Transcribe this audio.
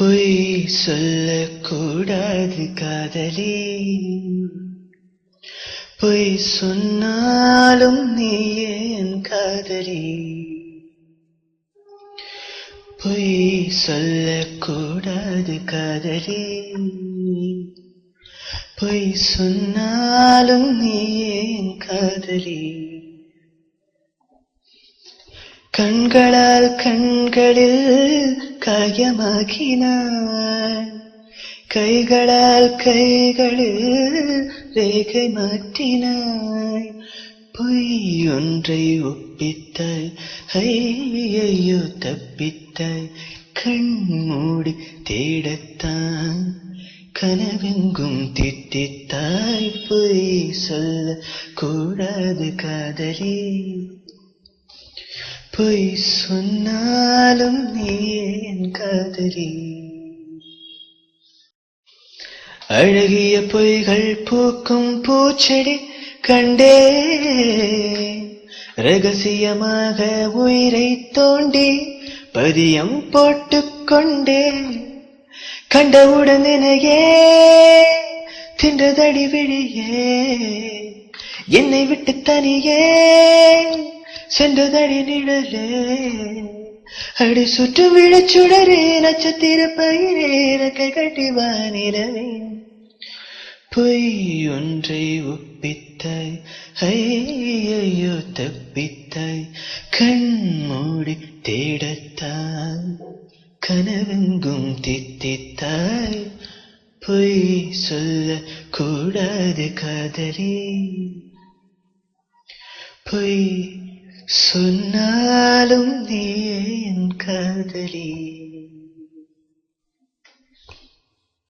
பொய் சொல்லக்கூடாது காதலி, பொய் சொன்னாலும் நீ ஏன் காதலி. பொய் சொல்லக்கூடாது காதலி, பொய் சொன்னாலும் நீ ஏன் காதலி. கண்களால் கண்களில் காயமாக்கினாய், கைகளால் கைகளில் ரேகை மாற்றினாய். பொய் ஒன்றை ஒப்பித்தாய், ஐயையோ தப்பித்தாய். கண் மூடி தேடத்தான் கனவெங்கும் தித்தித்தாய். பொய் சொல்ல கூடாது காதலி, பொய் சொன்னாலும் நீ ஏன் காதலி. அழகிய பொய்கள் பூக்கும் பூச்செடி கண்டே, ரகசியமாக உயிரை தோண்டி பதியம் போட்டுக்கொண்டே. கண்டவுடன் நினையே தின்றதடி விழியே, என்னை விட்டு தனியே சென்றதடி நிழலே. அடி சுற்று விழச்சுடரே, நட்சத்திர பயிரே, இறக்கை கட்டி வானிலவே. பொய் ஒன்றை ஒப்பித்தாய், ஐயையோ தப்பித்தாய். கண் மூடி தேடத்தாய் கனவெங்கும் தித்தித்தாய். பொய் சொல்ல கூடாது காதலி, பொய் சொன்னாலும் நீ ஏன் காதலி.